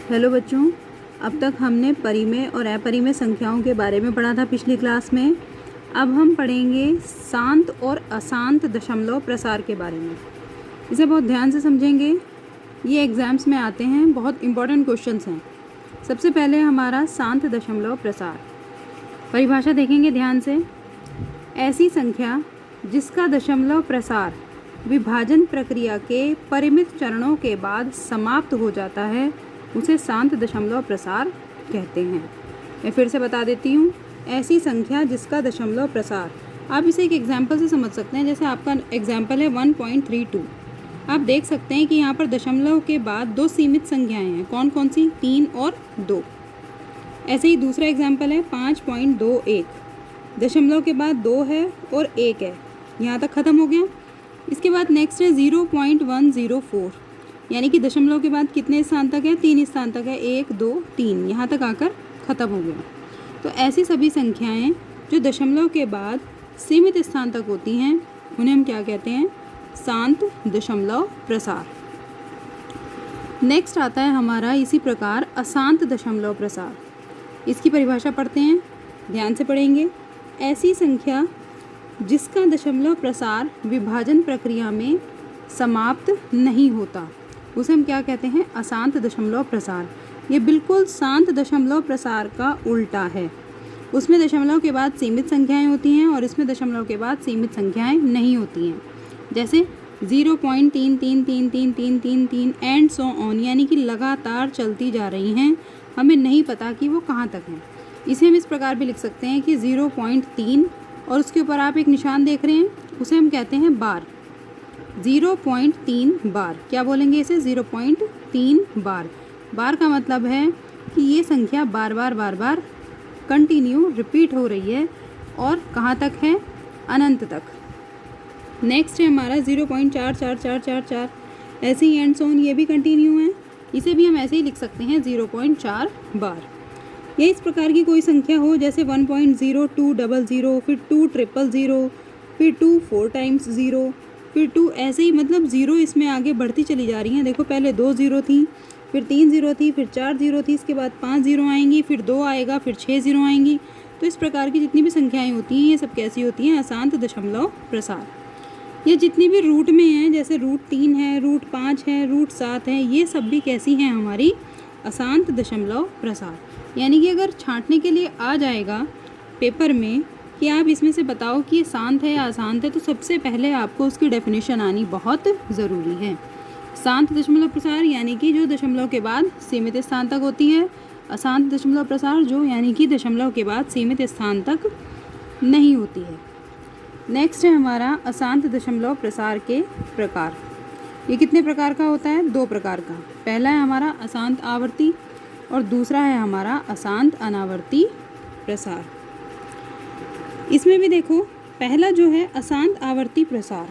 Hello बच्चों, अब तक हमने परिमेय और अपरिमेय संख्याओं के बारे में पढ़ा था पिछली क्लास में। अब हम पढ़ेंगे शांत और अशांत दशमलव प्रसार के बारे में। इसे बहुत ध्यान से समझेंगे, ये एग्ज़ाम्स में आते हैं, बहुत इंपॉर्टेंट क्वेश्चंस हैं। सबसे पहले हमारा शांत दशमलव प्रसार, परिभाषा देखेंगे ध्यान से। ऐसी संख्या जिसका दशमलव प्रसार विभाजन प्रक्रिया के परिमित चरणों के बाद समाप्त हो जाता है उसे शांत दशमलव प्रसार कहते हैं। मैं फिर से बता देती हूँ, ऐसी संख्या जिसका दशमलव प्रसार, आप इसे एक एग्जाम्पल से समझ सकते हैं। जैसे आपका एग्जाम्पल है 1.32। आप देख सकते हैं कि यहाँ पर दशमलव के बाद दो सीमित संख्याएं हैं। कौन कौन सी? 3 और 2। ऐसे ही दूसरा एग्जाम्पल है 5.21। दशमलव के बाद 2 है और 1 है, यहाँ तक ख़त्म हो गया। इसके बाद नेक्स्ट है 0.104, यानी कि दशमलव के बाद कितने स्थान तक है? 3 स्थान तक है, 1 2 3, यहाँ तक आकर ख़त्म हो गया। तो ऐसी सभी संख्याएं जो दशमलव के बाद सीमित स्थान तक होती हैं उन्हें हम क्या कहते हैं? शांत दशमलव प्रसार। नेक्स्ट आता है हमारा इसी प्रकार अशांत दशमलव प्रसार। इसकी परिभाषा पढ़ते हैं, ध्यान से पढ़ेंगे। ऐसी संख्या जिसका दशमलव प्रसार विभाजन प्रक्रिया में समाप्त नहीं होता उसे हम क्या कहते हैं? अशांत दशमलव प्रसार। ये बिल्कुल शांत दशमलव प्रसार का उल्टा है। उसमें दशमलव के बाद सीमित संख्याएं होती हैं और इसमें दशमलव के बाद सीमित संख्याएं नहीं होती हैं। जैसे 0.3333333 एंड सो ऑन, यानी कि लगातार चलती जा रही हैं, हमें नहीं पता कि वो कहाँ तक हैं। इसे हम इस प्रकार भी लिख सकते हैं कि 0.3 और उसके ऊपर आप एक निशान देख रहे हैं, उसे हम कहते हैं बार। 0.3 बार, क्या बोलेंगे इसे? 0.3 बार। बार का मतलब है कि ये संख्या बार बार कंटिन्यू रिपीट हो रही है और कहाँ तक है? अनंत तक। नेक्स्ट है हमारा 0.44444। ऐसे ही एंड सोन, ये भी कंटिन्यू है, इसे भी हम ऐसे ही लिख सकते हैं 0.4 बार। या इस प्रकार की कोई संख्या हो जैसे 1.0200, फिर 20000, फिर 2 4 टाइम्स 0, फिर 2, ऐसे ही मतलब 0 इसमें आगे बढ़ती चली जा रही हैं। देखो, पहले 2 0 थी, फिर 3 0 थी, फिर 4 0 थी, इसके बाद 5 0 आएंगी, फिर 2 आएगा, फिर 6 0 आएंगी। तो इस प्रकार की जितनी भी संख्याएं होती हैं ये सब कैसी होती हैं? अशांत दशमलव प्रसार। ये जितनी भी रूट में हैं, जैसे √3 है, √5 है, √7 है, ये सब भी कैसी हैं? हमारी अशांत दशमलव प्रसार। यानी कि अगर छांटने के लिए आ जाएगा पेपर में कि आप इसमें से बताओ कि ये शांत है या अशांत है, तो सबसे पहले आपको उसकी डेफिनेशन आनी बहुत ज़रूरी है। शांत दशमलव प्रसार यानी कि जो दशमलव के बाद सीमित स्थान तक होती है। अशांत दशमलव प्रसार जो यानी कि दशमलव के बाद सीमित स्थान तक नहीं होती है। नेक्स्ट है हमारा अशांत दशमलव प्रसार के प्रकार। ये कितने प्रकार का होता है? 2 प्रकार का। पहला है हमारा अशांत आवर्ती और दूसरा है हमारा अशांत अनावर्ती प्रसार। इसमें भी देखो, पहला जो है अशांत आवर्ती प्रसार।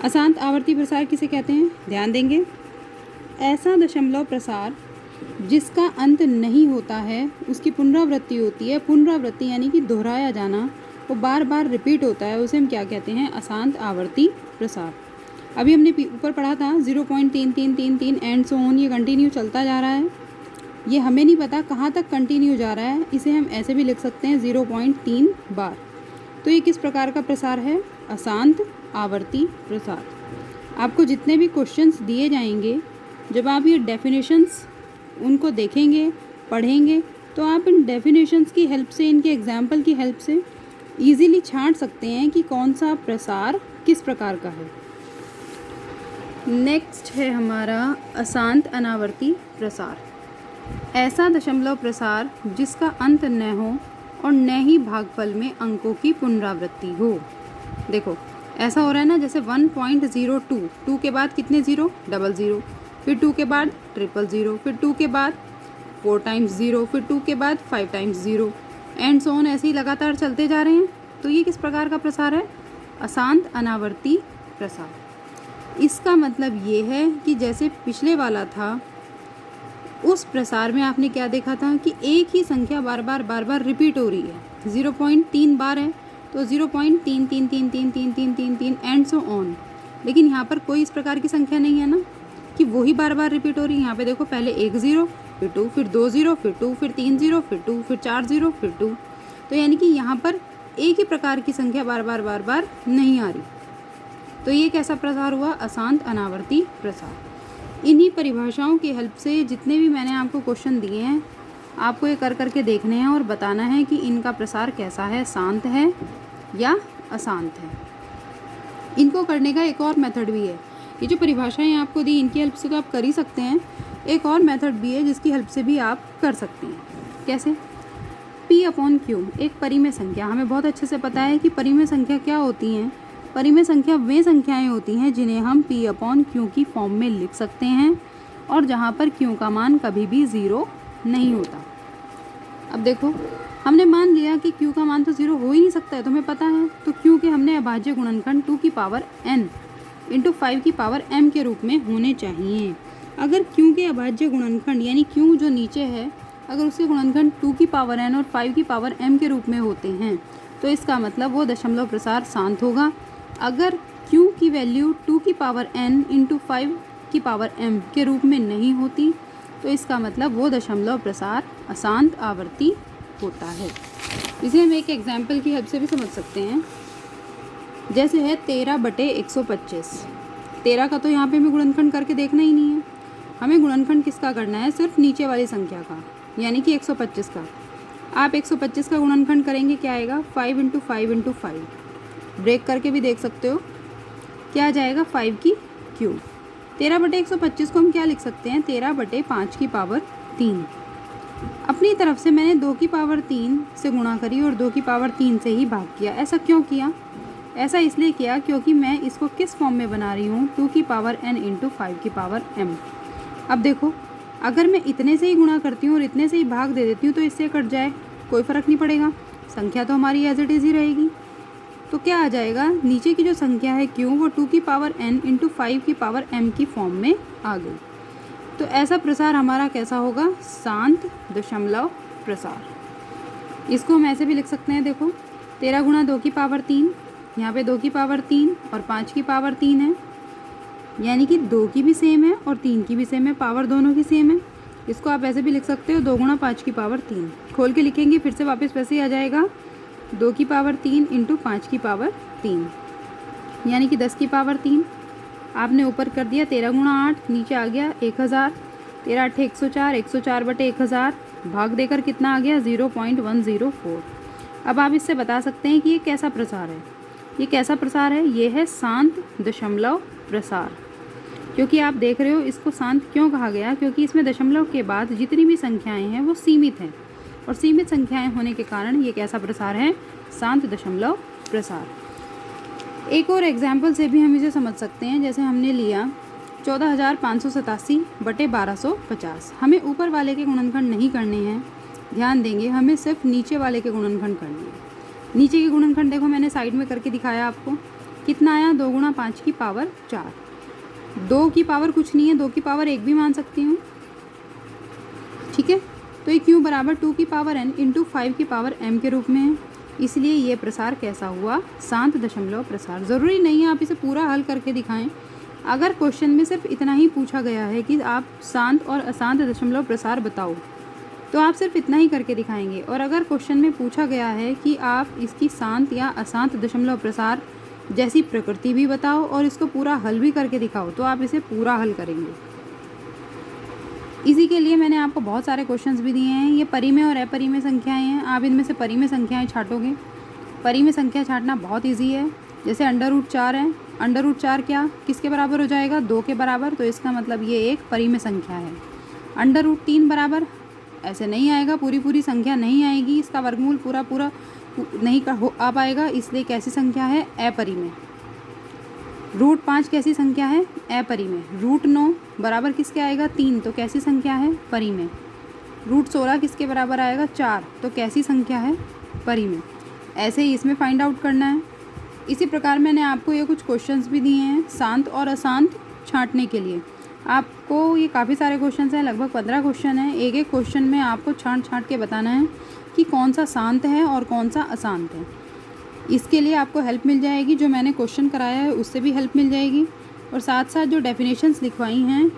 अशांत आवर्ती प्रसार किसे कहते हैं? ध्यान देंगे। ऐसा दशमलव प्रसार जिसका अंत नहीं होता है, उसकी पुनरावृत्ति होती है। पुनरावृत्ति यानी कि दोहराया जाना, वो बार बार रिपीट होता है, उसे हम क्या कहते हैं? अशांत आवर्ती प्रसार। अभी हमने ऊपर पढ़ा था 0.3333 एंड सो ऑन, ये कंटिन्यू चलता जा रहा है। ये हमें नहीं पता कहाँ तक कंटिन्यू जा रहा है, इसे हम ऐसे भी लिख सकते हैं 0.3 बार। तो ये किस प्रकार का प्रसार है? अशांत आवर्ती प्रसार। आपको जितने भी क्वेश्चंस दिए जाएंगे, जब आप ये डेफिनेशंस उनको देखेंगे, पढ़ेंगे, तो आप इन डेफिनेशंस की हेल्प से, इनके एग्जाम्पल की हेल्प से ईज़िली छांट सकते हैं कि कौन सा प्रसार किस प्रकार का है। नेक्स्ट है हमारा अशांत अनावर्ती प्रसार। ऐसा दशमलव प्रसार जिसका अंत न हो और न ही भागफल में अंकों की पुनरावृत्ति हो। देखो, ऐसा हो रहा है ना, जैसे 1.02, 2 के बाद कितने 0? 00, फिर 2 के बाद 000, फिर 2 के बाद 4 टाइम्स 0, फिर 2 के बाद 5 टाइम्स 0 एंड सो ऑन, ऐसे ही लगातार चलते जा रहे हैं। तो ये किस प्रकार का प्रसार है? अशांत अनावर्ती प्रसार। इसका मतलब ये है कि जैसे पिछले वाला था, उस प्रसार में आपने क्या देखा था कि एक ही संख्या बार बार रिपीट हो रही है। 0.3 बार है तो 0.3333333 एंड सो ऑन। लेकिन यहाँ पर कोई इस प्रकार की संख्या नहीं है ना, कि वही बार बार रिपीट हो रही है। यहाँ पे देखो पहले 1 0, फिर 2, फिर 2 0, फिर 2, फिर 3 0, फिर 2, फिर 4 0, फिर 2। तो यानी कि यहाँ पर एक ही प्रकार की संख्या बार बार नहीं आ रही। तो ये कैसा प्रसार हुआ? अशांत अनावर्ती प्रसार। इन्हीं परिभाषाओं की हेल्प से जितने भी मैंने आपको क्वेश्चन दिए हैं, आपको ये कर करके देखने हैं और बताना है कि इनका प्रसार कैसा है, शांत है या अशांत है। इनको करने का एक और मेथड भी है। ये जो परिभाषाएं आपको दी, इनकी हेल्प से तो आप कर ही सकते हैं। एक और मेथड भी है जिसकी हेल्प से भी आप कर सकते हैं। कैसे? P/Q एक परिमेय संख्या। हमें बहुत अच्छे से पता है कि परिमेय संख्या क्या होती हैं। परिमेय संख्या वे संख्याएं होती हैं जिन्हें हम P/Q की फॉर्म में लिख सकते हैं और जहाँ पर Q का मान कभी भी 0 नहीं होता। अब देखो, हमने मान लिया कि Q का मान तो 0 हो ही नहीं सकता है, तुम्हें पता है। तो Q के हमने अभाज्य गुणनखंड 2 की पावर n इंटू 5 की पावर m के रूप में होने चाहिए। अगर Q के अभाज्य गुणनखंड यानी Q जो नीचे है, अगर उसके गुणनखंड 2 की पावर n और 5 की पावर m के रूप में होते हैं तो इसका मतलब वो दशमलव प्रसार शांत होगा। अगर Q की वैल्यू 2 की पावर n इंटू 5 की पावर m के रूप में नहीं होती तो इसका मतलब वो दशमलव प्रसार अशांत आवर्ती होता है। इसे हम एक एग्जाम्पल की हेल्प से भी समझ सकते हैं। जैसे है 13/125। 13 का तो यहाँ पे हमें गुणनखंड करके देखना ही नहीं है। हमें गुणनखंड किसका करना है? सिर्फ नीचे वाली संख्या का, यानी कि 125 का। आप 125 का गुणनखंड करेंगे, क्या आएगा? 5 इंटू 5 इंटू 5। ब्रेक करके भी देख सकते हो, क्या आ जाएगा? 5 की क्यूब। 13/125 को हम क्या लिख सकते हैं? 13/5 की पावर 3। अपनी तरफ से मैंने 2 की पावर 3 से गुणा करी और 2 की पावर 3 से ही भाग किया। ऐसा क्यों किया? ऐसा इसलिए किया क्योंकि मैं इसको किस फॉर्म में बना रही हूँ? 2 की पावर n इंटू 5 की पावर m। अब देखो, अगर मैं इतने से ही गुणा करती हूँ और इतने से ही भाग दे देती हूँ तो इससे कट जाए, कोई फ़र्क नहीं पड़ेगा, संख्या तो हमारी एज इट इज़ ही रहेगी। तो क्या आ जाएगा? नीचे की जो संख्या है Q वो 2 की पावर n इंटू 5 की पावर m की फॉर्म में आ गई। तो ऐसा प्रसार हमारा कैसा होगा? शांत दशमलव प्रसार। इसको हम ऐसे भी लिख सकते हैं, देखो 13 गुणा 2 की पावर 3, यहाँ पे 2 की पावर 3 और 5 की पावर 3 है, यानी कि 2 की भी सेम है और 3 की भी सेम है, पावर दोनों की सेम है। इसको आप ऐसे भी लिख सकते हो 2 गुणा 5 की पावर 3। खोल के लिखेंगे फिर से वापस वैसे ही आ जाएगा, 2 की पावर 3 इंटू 5 की पावर 3, यानी कि 10 की पावर 3। आपने ऊपर कर दिया 13 गुणा 8, नीचे आ गया 1000। 13 8 104, 104/1000 भाग देकर कितना आ गया? 0.104। अब आप इससे बता सकते हैं कि ये कैसा प्रसार है। ये कैसा प्रसार है? ये है शांत दशमलव प्रसार। क्योंकि आप देख रहे हो इसको शांत क्यों कहा गया? क्योंकि इसमें दशमलव के बाद जितनी भी संख्याएं हैं वो सीमित हैं और सीमित संख्याएं होने के कारण ये कैसा प्रसार है? शांत दशमलव प्रसार। एक और एग्जाम्पल से भी हम इसे समझ सकते हैं। जैसे हमने लिया 14,587/1250। हमें ऊपर वाले के गुणनखंड नहीं करने हैं, ध्यान देंगे, हमें सिर्फ नीचे वाले के गुणनखंड करने हैं। नीचे के गुणनखंड देखो मैंने साइड में करके दिखाया आपको। कितना आया? 2 गुणा 5 की पावर 4। 2 की पावर कुछ नहीं है, 2 की पावर 1 भी मान सकती हूँ, ठीक है। तो ये Q बराबर 2 की पावर n इंटू 5 की पावर m के रूप में है, इसलिए ये प्रसार कैसा हुआ? शांत दशमलव प्रसार। ज़रूरी नहीं है आप इसे पूरा हल करके दिखाएं। अगर क्वेश्चन में सिर्फ इतना ही पूछा गया है कि आप शांत और अशांत दशमलव प्रसार बताओ, तो आप सिर्फ इतना ही करके दिखाएंगे। और अगर क्वेश्चन में पूछा गया है कि आप इसकी शांत या अशांत दशमलव प्रसार जैसी प्रकृति भी बताओ और इसको पूरा हल भी करके दिखाओ, तो आप इसे पूरा हल करेंगे। इसी के लिए मैंने आपको बहुत सारे क्वेश्चंस भी दिए हैं। ये परिमेय और अपरिमेय संख्याएं हैं। आप इनमें से परिमेय संख्याएं छाटोगे। परिमेय संख्या छाटना बहुत ईजी है। जैसे √4 है, √4 क्या किसके बराबर हो जाएगा? 2 के बराबर। तो इसका मतलब ये एक परिमेय संख्या है। √3 बराबर ऐसे नहीं आएगा, पूरी संख्या नहीं आएगी, इसका वर्गमूल पूरा नहीं आ पाएगा, इसलिए कैसी संख्या है? अपरिमेय। √5 कैसी संख्या है? अपरिमेय। √9 बराबर किसके आएगा? 3, तो कैसी संख्या है? परिमेय। √16 किसके बराबर आएगा? 4, तो कैसी संख्या है? परिमेय। ऐसे ही इसमें फाइंड आउट करना है। इसी प्रकार मैंने आपको ये कुछ क्वेश्चंस भी दिए हैं शांत और अशांत छांटने के लिए। आपको ये काफ़ी सारे क्वेश्चंस हैं, लगभग 15 क्वेश्चन हैं। एक एक क्वेश्चन में आपको छांट के बताना है कि कौन सा शांत है और कौन सा अशांत है। इसके लिए आपको हेल्प मिल जाएगी, जो मैंने क्वेश्चन कराया है उससे भी हेल्प मिल जाएगी। और साथ साथ जो डेफिनेशंस लिखवाई हैं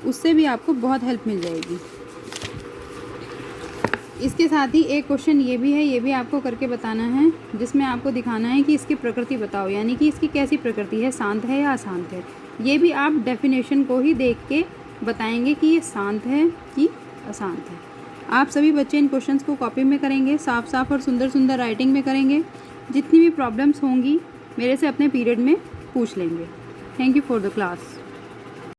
उससे भी आपको बहुत हेल्प मिल जाएगी। इसके साथ ही एक क्वेश्चन ये भी है, ये भी आपको करके बताना है, जिसमें आपको दिखाना है कि इसकी प्रकृति बताओ, यानी कि इसकी कैसी प्रकृति है, शांत है या अशांत है। ये भी आप डेफिनेशन को ही देख के बताएंगे कि ये शांत है कि अशांत है। आप सभी बच्चे इन क्वेश्चंस को कॉपी में करेंगे, साफ साफ और सुंदर सुंदर राइटिंग में करेंगे। जितनी भी प्रॉब्लम्स होंगी मेरे से अपने पीरियड में पूछ लेंगे। Thank you for the class.